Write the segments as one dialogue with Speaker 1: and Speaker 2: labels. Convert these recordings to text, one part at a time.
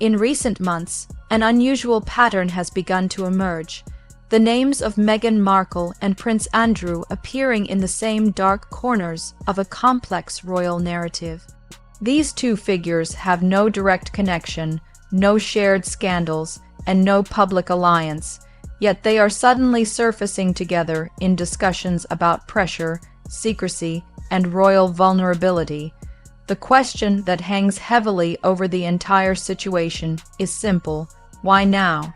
Speaker 1: In recent months, an unusual pattern has begun to emerge, the names of Meghan Markle and Prince Andrew appearing in the same dark corners of a complex royal narrative. These two figures have no direct connection, no shared scandals, and no public alliance, yet they are suddenly surfacing together in discussions about pressure, secrecy, and royal vulnerability. The question that hangs heavily over the entire situation is simple: why now?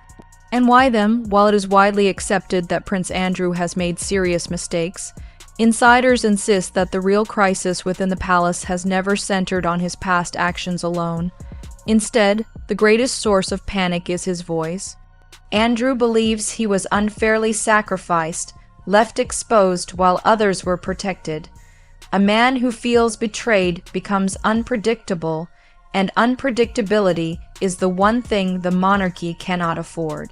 Speaker 1: And why them? While it is widely accepted that Prince Andrew has made serious mistakes, insiders insist that the real crisis within the palace has never centered on his past actions alone. Instead, the greatest source of panic is his voice. Andrew believes he was unfairly sacrificed, left exposed while others were protected. A man who feels betrayed becomes unpredictable, and unpredictability is the one thing the monarchy cannot afford.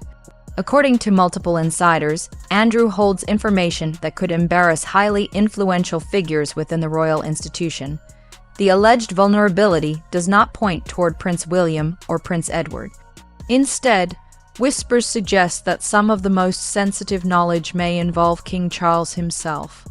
Speaker 1: According to multiple insiders, Andrew holds information that could embarrass highly influential figures within the royal institution. The alleged vulnerability does not point toward Prince William or Prince Edward. Instead, whispers suggest that some of the most sensitive knowledge may involve King Charles himself.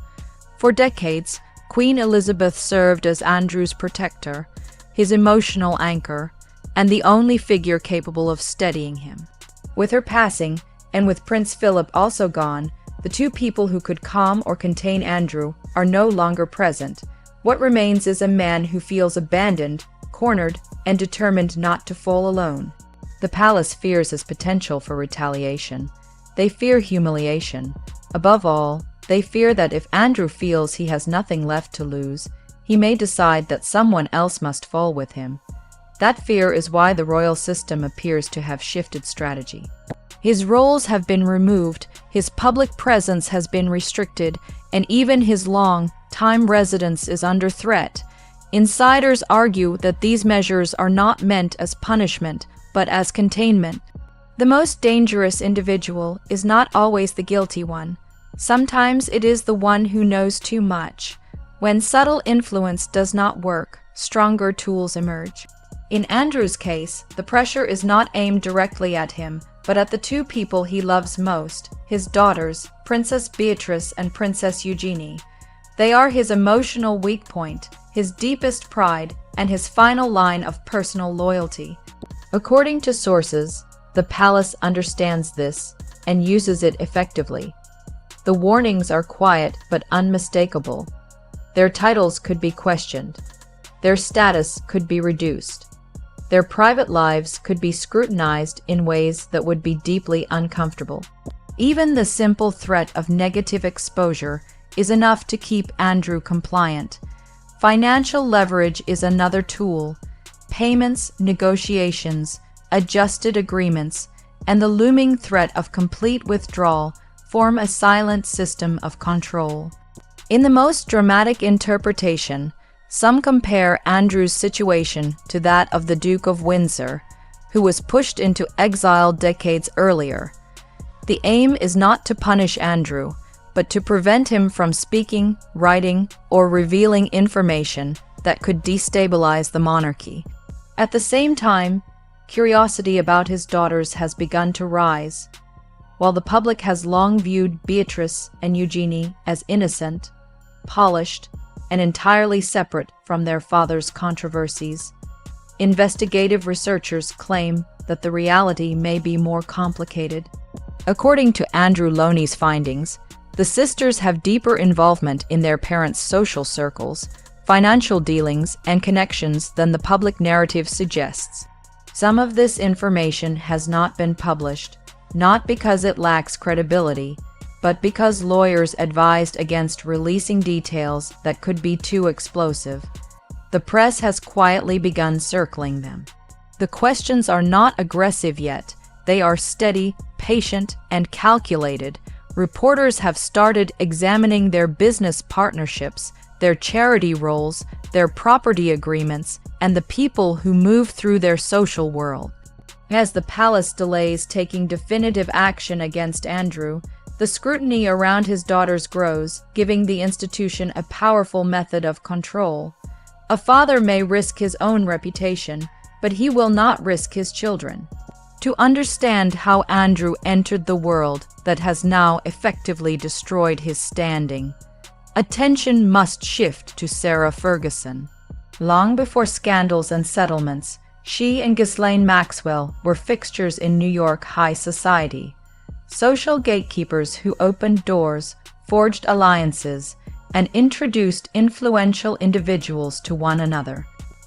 Speaker 1: For decades, Queen Elizabeth served as Andrew's protector, his emotional anchor, and the only figure capable of steadying him. With her passing, and with Prince Philip also gone, the two people who could calm or contain Andrew are no longer present. What remains is a man who feels abandoned, cornered, and determined not to fall alone. The palace fears his potential for retaliation. They fear humiliation. Above all, they fear that if Andrew feels he has nothing left to lose, he may decide that someone else must fall with him. That fear is why the royal system appears to have shifted strategy. His roles have been removed, his public presence has been restricted, and even his long-time residence is under threat. Insiders argue that these measures are not meant as punishment, but as containment. The most dangerous individual is not always the guilty one. Sometimes it is the one who knows too much. When subtle influence does not work, stronger tools emerge. In Andrew's case, the pressure is not aimed directly at him, but at the two people he loves most, his daughters, Princess Beatrice and Princess Eugenie. They are his emotional weak point, his deepest pride, and his final line of personal loyalty. According to sources, the palace understands this and uses it effectively. The warnings are quiet but unmistakable. Their titles could be questioned. Their status could be reduced. Their private lives could be scrutinized in ways that would be deeply uncomfortable. Even the simple threat of negative exposure is enough to keep Andrew compliant. Financial leverage is another tool. Payments, negotiations, adjusted agreements, and the looming threat of complete withdrawal form a silent system of control. In the most dramatic interpretation, some compare Andrew's situation to that of the Duke of Windsor, who was pushed into exile decades earlier. The aim is not to punish Andrew, but to prevent him from speaking, writing, or revealing information that could destabilize the monarchy. At the same time, curiosity about his daughters has begun to rise. While the public has long viewed Beatrice and Eugenie as innocent, polished, and entirely separate from their father's controversies, investigative researchers claim that the reality may be more complicated. According to Andrew Loney's findings, the sisters have deeper involvement in their parents' social circles, financial dealings, and connections than the public narrative suggests. Some of this information has not been published, not because it lacks credibility, but because lawyers advised against releasing details that could be too explosive. The press has quietly begun circling them. The questions are not aggressive yet. They are steady, patient, and calculated. Reporters have started examining their business partnerships, their charity roles, their property agreements, and the people who move through their social world. As the palace delays taking definitive action against Andrew, the scrutiny around his daughters grows, giving the institution a powerful method of control. A father may risk his own reputation, but he will not risk his children. To understand how Andrew entered the world that has now effectively destroyed his standing, attention must shift to Sarah Ferguson. Long before scandals and settlements, she and Ghislaine Maxwell were fixtures in New York high society. Social gatekeepers who opened doors, forged alliances, and introduced influential individuals to one another.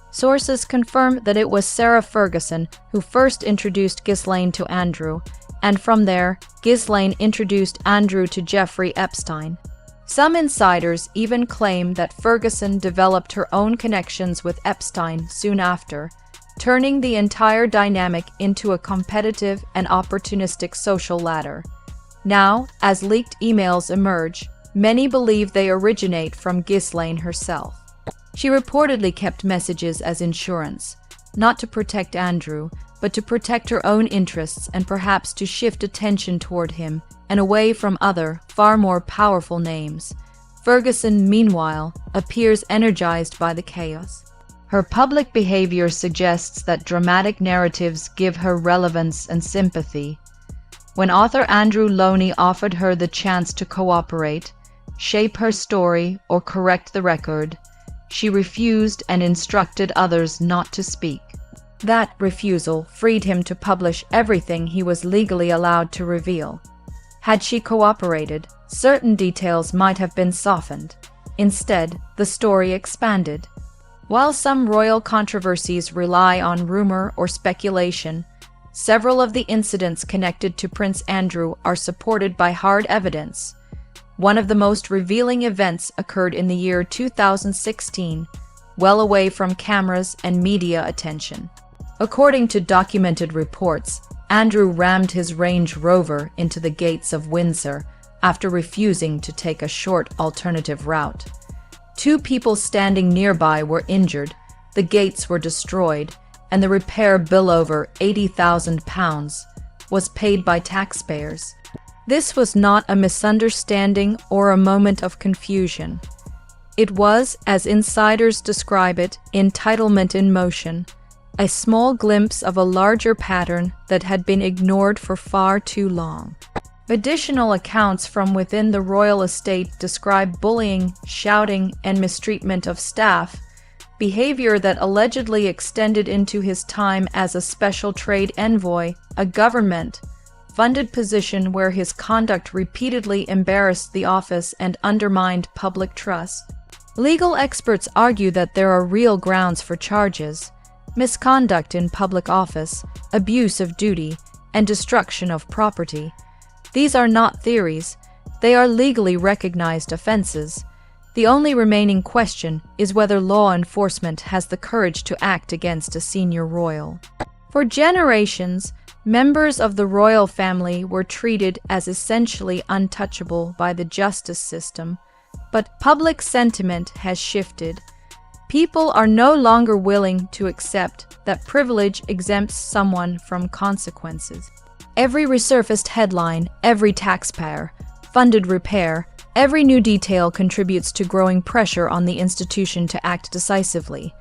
Speaker 1: Sources confirm that it was Sarah Ferguson who first introduced Ghislaine to Andrew, and from there, Ghislaine introduced Andrew to Jeffrey Epstein. Some insiders even claim that Ferguson developed her own connections with Epstein soon after, turning the entire dynamic into a competitive and opportunistic social ladder. Now, as leaked emails emerge, many believe they originate from Ghislaine herself. She reportedly kept messages as insurance, not to protect Andrew, but to protect her own interests and perhaps to shift attention toward him and away from other, far more powerful names. Ferguson, meanwhile, appears energized by the chaos. Her public behavior suggests that dramatic narratives give her relevance and sympathy. When author Andrew Loney offered her the chance to cooperate, shape her story, or correct the record, she refused and instructed others not to speak. That refusal freed him to publish everything he was legally allowed to reveal. Had she cooperated, certain details might have been softened. Instead, the story expanded. While some royal controversies rely on rumor or speculation, several of the incidents connected to Prince Andrew are supported by hard evidence. One of the most revealing events occurred in the year 2016, well away from cameras and media attention. According to documented reports, Andrew rammed his Range Rover into the gates of Windsor after refusing to take a short alternative route. 2 people standing nearby were injured, the gates were destroyed, and the repair bill over £80,000 was paid by taxpayers. This was not a misunderstanding or a moment of confusion. It was, as insiders describe it, entitlement in motion, a small glimpse of a larger pattern that had been ignored for far too long. Additional accounts from within the royal estate describe bullying, shouting, and mistreatment of staff, behavior that allegedly extended into his time as a special trade envoy, a government-funded position where his conduct repeatedly embarrassed the office and undermined public trust. Legal experts argue that there are real grounds for charges: misconduct in public office, abuse of duty, and destruction of property. These are not theories, they are legally recognized offenses. The only remaining question is whether law enforcement has the courage to act against a senior royal. For generations, members of the royal family were treated as essentially untouchable by the justice system, but public sentiment has shifted. People are no longer willing to accept that privilege exempts someone from consequences. Every resurfaced headline, every taxpayer-funded repair, every new detail contributes to growing pressure on the institution to act decisively.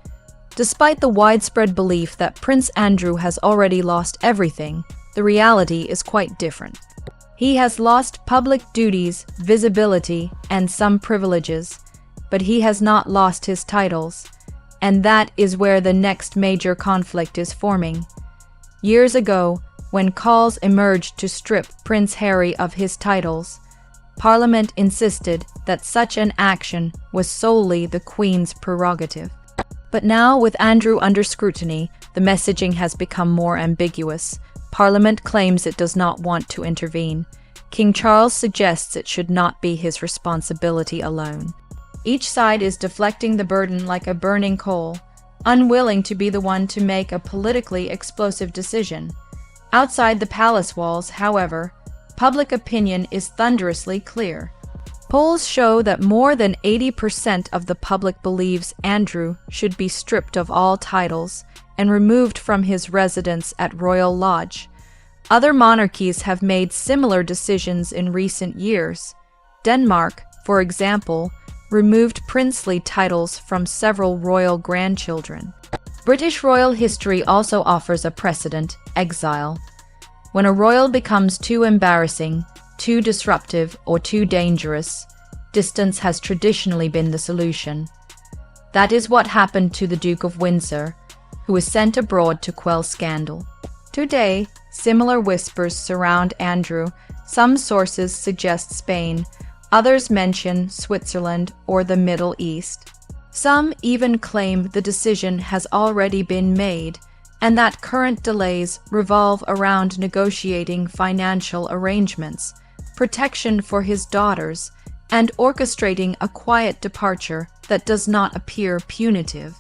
Speaker 1: Despite the widespread belief that Prince Andrew has already lost everything, the reality is quite different. He has lost public duties, visibility, and some privileges, but he has not lost his titles, and that is where the next major conflict is forming. Years ago, when calls emerged to strip Prince Harry of his titles, Parliament insisted that such an action was solely the Queen's prerogative. But now, with Andrew under scrutiny, the messaging has become more ambiguous. Parliament claims it does not want to intervene. King Charles suggests it should not be his responsibility alone. Each side is deflecting the burden like a burning coal, unwilling to be the one to make a politically explosive decision. Outside the palace walls, however, public opinion is thunderously clear. Polls show that more than 80% of the public believes Andrew should be stripped of all titles and removed from his residence at Royal Lodge. Other monarchies have made similar decisions in recent years. Denmark, for example, removed princely titles from several royal grandchildren. British royal history also offers a precedent: exile. When a royal becomes too embarrassing, too disruptive, or too dangerous, distance has traditionally been the solution. That is what happened to the Duke of Windsor, who was sent abroad to quell scandal. Today, similar whispers surround Andrew. Some sources suggest Spain, others mention Switzerland or the Middle East. Some even claim the decision has already been made, and that current delays revolve around negotiating financial arrangements, protection for his daughters, and orchestrating a quiet departure that does not appear punitive.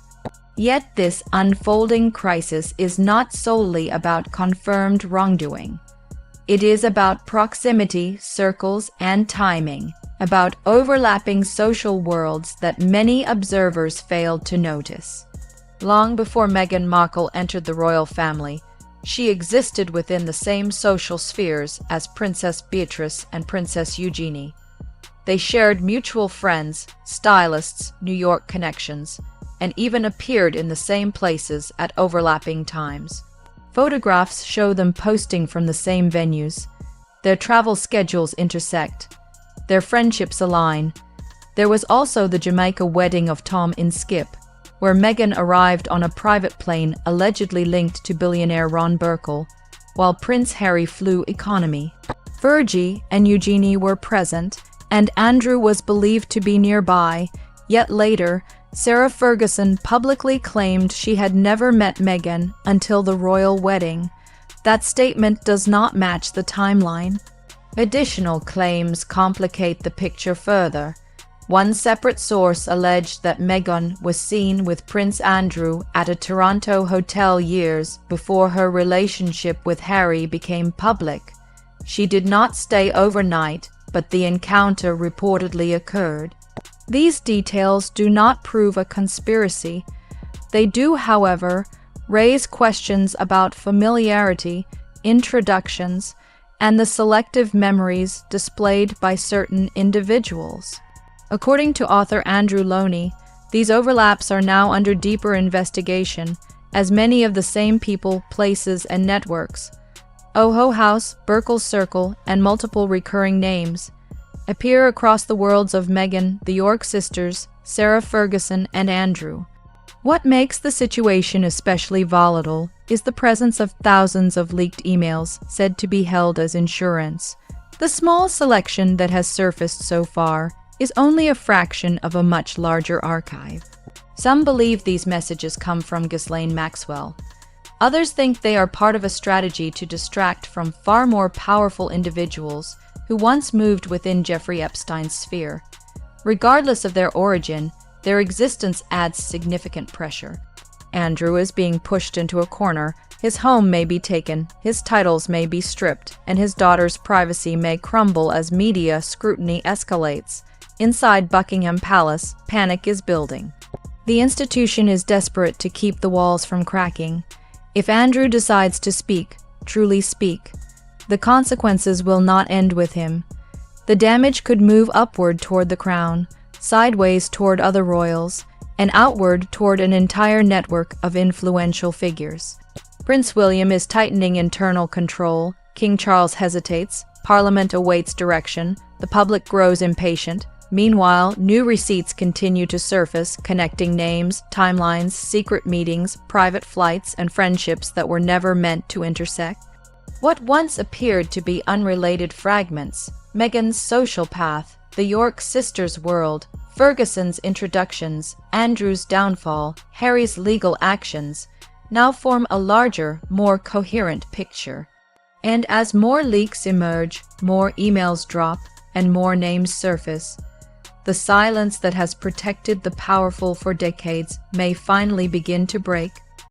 Speaker 1: Yet this unfolding crisis is not solely about confirmed wrongdoing. It is about proximity, circles, and timing, about overlapping social worlds that many observers failed to notice. Long before Meghan Markle entered the royal family, she existed within the same social spheres as Princess Beatrice and Princess Eugenie. They shared mutual friends, stylists, New York connections, and even appeared in the same places at overlapping times. Photographs show them posting from the same venues. Their travel schedules intersect. Their friendships align. There was also the Jamaica wedding of Tom in Skip, where Meghan arrived on a private plane allegedly linked to billionaire Ron Burkle, while Prince Harry flew economy. Virgie and Eugenie were present, and Andrew was believed to be nearby, yet later, Sarah Ferguson publicly claimed she had never met Meghan until the royal wedding. That statement does not match the timeline. Additional claims complicate the picture further. One separate source alleged that Meghan was seen with Prince Andrew at a Toronto hotel years before her relationship with Harry became public. She did not stay overnight, but the encounter reportedly occurred. These details do not prove a conspiracy. They do, however, raise questions about familiarity, introductions, and the selective memories displayed by certain individuals. According to author Andrew Loney, these overlaps are now under deeper investigation, as many of the same people, places, and networks, Oho House, Burkle Circle, and multiple recurring names, appear across the worlds of Meghan, the York sisters, Sarah Ferguson, and Andrew. What makes the situation especially volatile is the presence of thousands of leaked emails said to be held as insurance. The small selection that has surfaced so far is only a fraction of a much larger archive. Some believe these messages come from Ghislaine Maxwell. Others think they are part of a strategy to distract from far more powerful individuals who once moved within Jeffrey Epstein's sphere. Regardless of their origin, their existence adds significant pressure. Andrew is being pushed into a corner. His home may be taken, his titles may be stripped, and his daughter's privacy may crumble as media scrutiny escalates. Inside Buckingham Palace, panic is building. The institution is desperate to keep the walls from cracking. If Andrew decides to speak, truly speak, the consequences will not end with him. The damage could move upward toward the crown, sideways toward other royals, and outward toward an entire network of influential figures. Prince William is tightening internal control. King Charles hesitates. Parliament awaits direction. The public grows impatient. Meanwhile, new receipts continue to surface, connecting names, timelines, secret meetings, private flights, and friendships that were never meant to intersect. What once appeared to be unrelated fragments, Meghan's social path, the York sisters' world, Ferguson's introductions, Andrew's downfall, Harry's legal actions, now form a larger, more coherent picture. And as more leaks emerge, more emails drop, and more names surface, the silence that has protected the powerful for decades may finally begin to break.